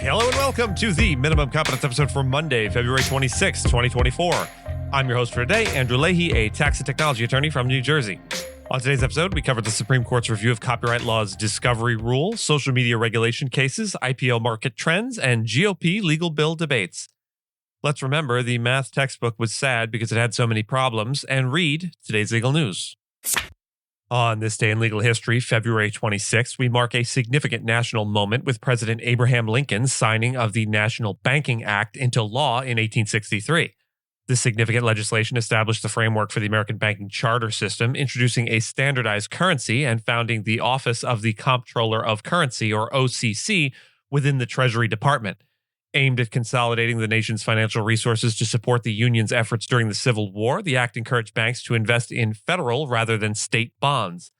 Hello and welcome to the Minimum Competence episode for Monday, February 26, 2024. I'm your host for today, Andrew Leahy, a tax and technology attorney from New Jersey. On today's episode, we covered the Supreme Court's review of copyright law's discovery rule, social media regulation cases, IPO market trends, and GOP legal bill debates. Let's remember the math textbook was sad because it had so many problems, and read today's legal news. On this day in legal history, February 26th, we mark a significant national moment with President Abraham Lincoln's signing of the National Banking Act into law in 1863. This significant legislation established the framework for the American banking charter system, introducing a standardized currency and founding the Office of the Comptroller of Currency, or OCC, within the Treasury Department. Aimed at consolidating the nation's financial resources to support the Union's efforts during the Civil War, the act encouraged banks to invest in federal rather than state bonds.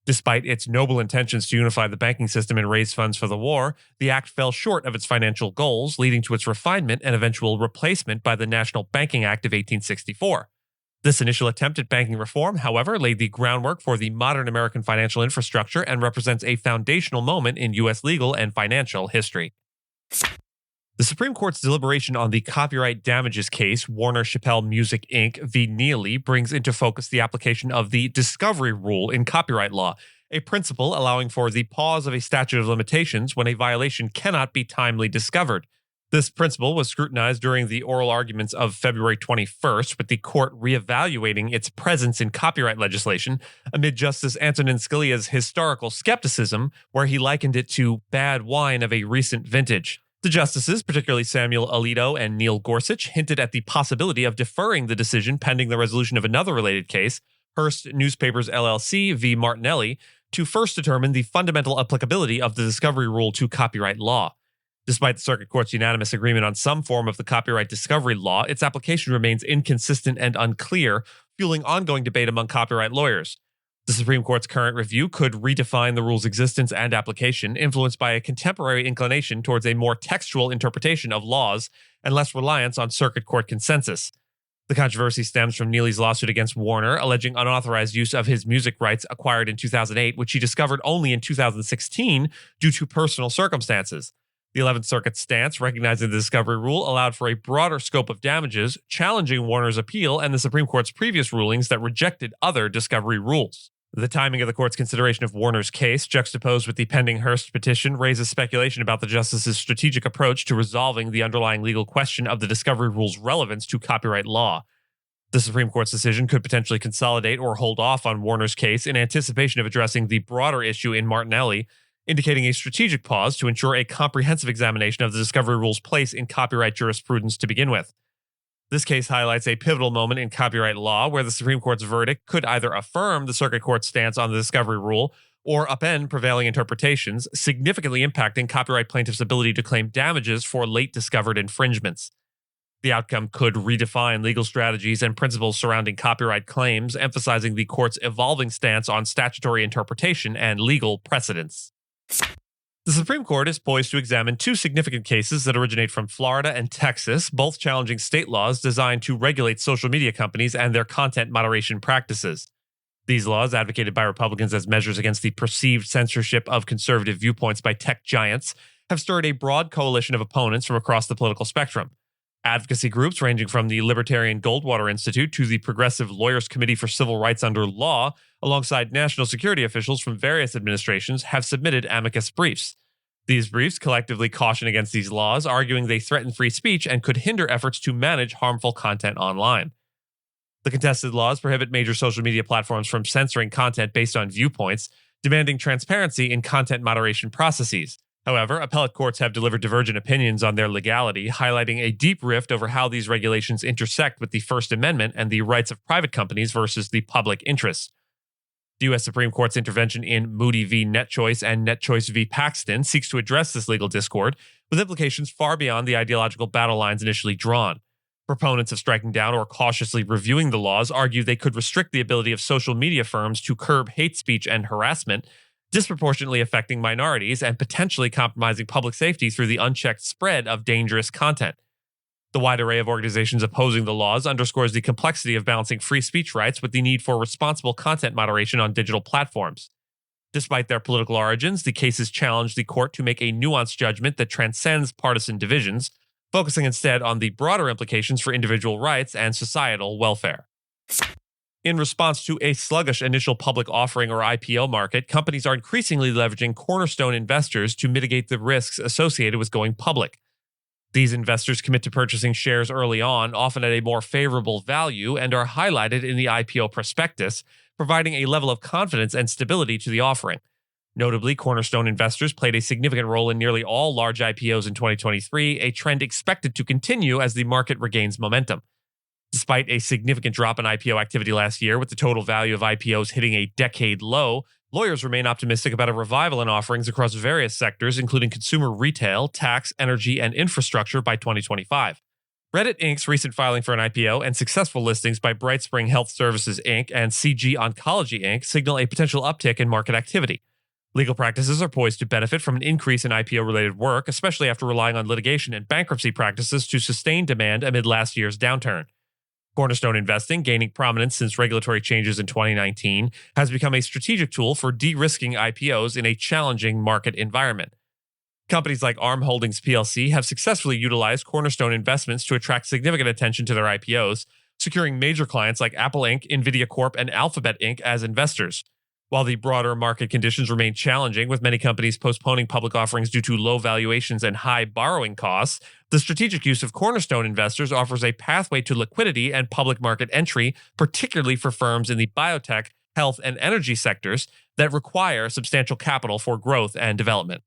Despite its noble intentions to unify the banking system and raise funds for the war, the act fell short of its financial goals, leading to its refinement and eventual replacement by the National Banking Act of 1864. This initial attempt at banking reform, however, laid the groundwork for the modern American financial infrastructure and represents a foundational moment in U.S. legal and financial history. The Supreme Court's deliberation on the copyright damages case, Warner Chappell Music Inc. v. Neely, brings into focus the application of the discovery rule in copyright law, a principle allowing for the pause of a statute of limitations when a violation cannot be timely discovered. This principle was scrutinized during the oral arguments of February 21st, with the court reevaluating its presence in copyright legislation amid Justice Antonin Scalia's historical skepticism, where he likened it to bad wine of a recent vintage. The justices, particularly Samuel Alito and Neil Gorsuch, hinted at the possibility of deferring the decision pending the resolution of another related case, Hearst Newspapers LLC v. Martinelli, to first determine the fundamental applicability of the discovery rule to copyright law. Despite the Circuit Court's unanimous agreement on some form of the copyright discovery law, its application remains inconsistent and unclear, fueling ongoing debate among copyright lawyers. The Supreme Court's current review could redefine the rule's existence and application, influenced by a contemporary inclination towards a more textual interpretation of laws and less reliance on Circuit Court consensus. The controversy stems from Neely's lawsuit against Warner, alleging unauthorized use of his music rights acquired in 2008, which he discovered only in 2016 due to personal circumstances. The 11th Circuit's stance, recognizing the discovery rule, allowed for a broader scope of damages, challenging Warner's appeal and the Supreme Court's previous rulings that rejected other discovery rules. The timing of the court's consideration of Warner's case, juxtaposed with the pending Hearst petition, raises speculation about the justice's strategic approach to resolving the underlying legal question of the discovery rule's relevance to copyright law. The Supreme Court's decision could potentially consolidate or hold off on Warner's case in anticipation of addressing the broader issue in Martinelli, indicating a strategic pause to ensure a comprehensive examination of the discovery rule's place in copyright jurisprudence to begin with. This case highlights a pivotal moment in copyright law where the Supreme Court's verdict could either affirm the Circuit Court's stance on the discovery rule or upend prevailing interpretations, significantly impacting copyright plaintiffs' ability to claim damages for late discovered infringements. The outcome could redefine legal strategies and principles surrounding copyright claims, emphasizing the court's evolving stance on statutory interpretation and legal precedents. The Supreme Court is poised to examine two significant cases that originate from Florida and Texas, both challenging state laws designed to regulate social media companies and their content moderation practices. These laws, advocated by Republicans as measures against the perceived censorship of conservative viewpoints by tech giants, have stirred a broad coalition of opponents from across the political spectrum. Advocacy groups ranging from the Libertarian Goldwater Institute to the Progressive Lawyers Committee for Civil Rights Under Law, alongside national security officials from various administrations, have submitted amicus briefs. These briefs collectively caution against these laws, arguing they threaten free speech and could hinder efforts to manage harmful content online. The contested laws prohibit major social media platforms from censoring content based on viewpoints, demanding transparency in content moderation processes. However, appellate courts have delivered divergent opinions on their legality, highlighting a deep rift over how these regulations intersect with the First Amendment and the rights of private companies versus the public interest. The U.S. Supreme Court's intervention in Moody v. NetChoice and NetChoice v. Paxton seeks to address this legal discord, with implications far beyond the ideological battle lines initially drawn. Proponents of striking down or cautiously reviewing the laws argue they could restrict the ability of social media firms to curb hate speech and harassment, disproportionately affecting minorities and potentially compromising public safety through the unchecked spread of dangerous content. The wide array of organizations opposing the laws underscores the complexity of balancing free speech rights with the need for responsible content moderation on digital platforms. Despite their political origins, the cases challenge the court to make a nuanced judgment that transcends partisan divisions, focusing instead on the broader implications for individual rights and societal welfare. In response to a sluggish initial public offering or IPO market, companies are increasingly leveraging cornerstone investors to mitigate the risks associated with going public. These investors commit to purchasing shares early on, often at a more favorable value, and are highlighted in the IPO prospectus, providing a level of confidence and stability to the offering. Notably, cornerstone investors played a significant role in nearly all large IPOs in 2023, a trend expected to continue as the market regains momentum. Despite a significant drop in IPO activity last year, with the total value of IPOs hitting a decade low, lawyers remain optimistic about a revival in offerings across various sectors, including consumer retail, tax, energy, and infrastructure by 2025. Reddit Inc.'s recent filing for an IPO and successful listings by BrightSpring Health Services Inc. and CG Oncology Inc. signal a potential uptick in market activity. Legal practices are poised to benefit from an increase in IPO-related work, especially after relying on litigation and bankruptcy practices to sustain demand amid last year's downturn. Cornerstone investing, gaining prominence since regulatory changes in 2019, has become a strategic tool for de-risking IPOs in a challenging market environment. Companies like ARM Holdings plc have successfully utilized cornerstone investments to attract significant attention to their IPOs, securing major clients like Apple Inc., Nvidia Corp., and Alphabet Inc. as investors. While the broader market conditions remain challenging, with many companies postponing public offerings due to low valuations and high borrowing costs, the strategic use of cornerstone investors offers a pathway to liquidity and public market entry, particularly for firms in the biotech, health, and energy sectors that require substantial capital for growth and development.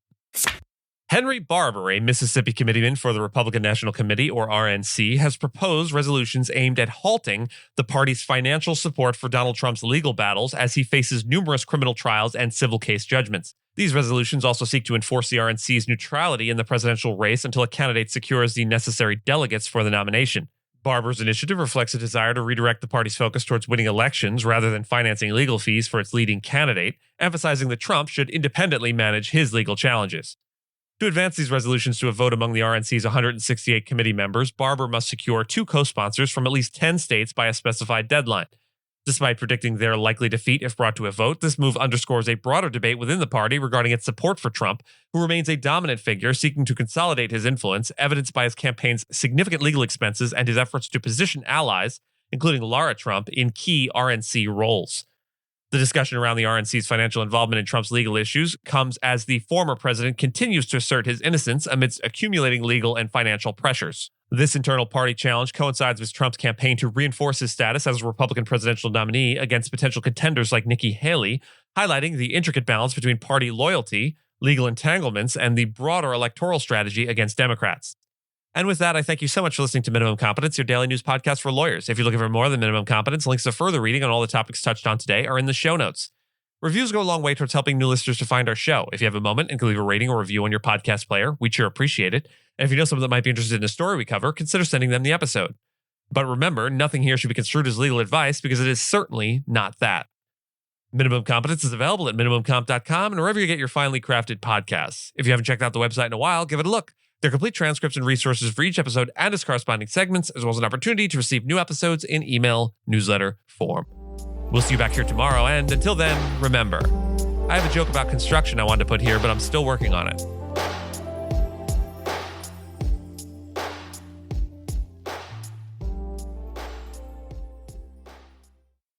Henry Barber, a Mississippi committeeman for the Republican National Committee, or RNC, has proposed resolutions aimed at halting the party's financial support for Donald Trump's legal battles as he faces numerous criminal trials and civil case judgments. These resolutions also seek to enforce the RNC's neutrality in the presidential race until a candidate secures the necessary delegates for the nomination. Barber's initiative reflects a desire to redirect the party's focus towards winning elections rather than financing legal fees for its leading candidate, emphasizing that Trump should independently manage his legal challenges. To advance these resolutions to a vote among the RNC's 168 committee members, Barber must secure 2 co-sponsors from at least 10 states by a specified deadline. Despite predicting their likely defeat if brought to a vote, this move underscores a broader debate within the party regarding its support for Trump, who remains a dominant figure seeking to consolidate his influence, evidenced by his campaign's significant legal expenses and his efforts to position allies, including Lara Trump, in key RNC roles. The discussion around the RNC's financial involvement in Trump's legal issues comes as the former president continues to assert his innocence amidst accumulating legal and financial pressures. This internal party challenge coincides with Trump's campaign to reinforce his status as a Republican presidential nominee against potential contenders like Nikki Haley, highlighting the intricate balance between party loyalty, legal entanglements, and the broader electoral strategy against Democrats. And with that, I thank you so much for listening to Minimum Competence, your daily news podcast for lawyers. If you're looking for more than Minimum Competence, links to further reading on all the topics touched on today are in the show notes. Reviews go a long way towards helping new listeners to find our show. If you have a moment and can leave a rating or review on your podcast player, we'd sure appreciate it. And if you know someone that might be interested in a story we cover, consider sending them the episode. But remember, nothing here should be construed as legal advice because it is certainly not that. Minimum Competence is available at minimumcomp.com and wherever you get your finely crafted podcasts. If you haven't checked out the website in a while, give it a look. There are complete transcripts and resources for each episode and its corresponding segments, as well as an opportunity to receive new episodes in email, newsletter form. We'll see you back here tomorrow, and until then, remember, I have a joke about construction I wanted to put here, but I'm still working on it.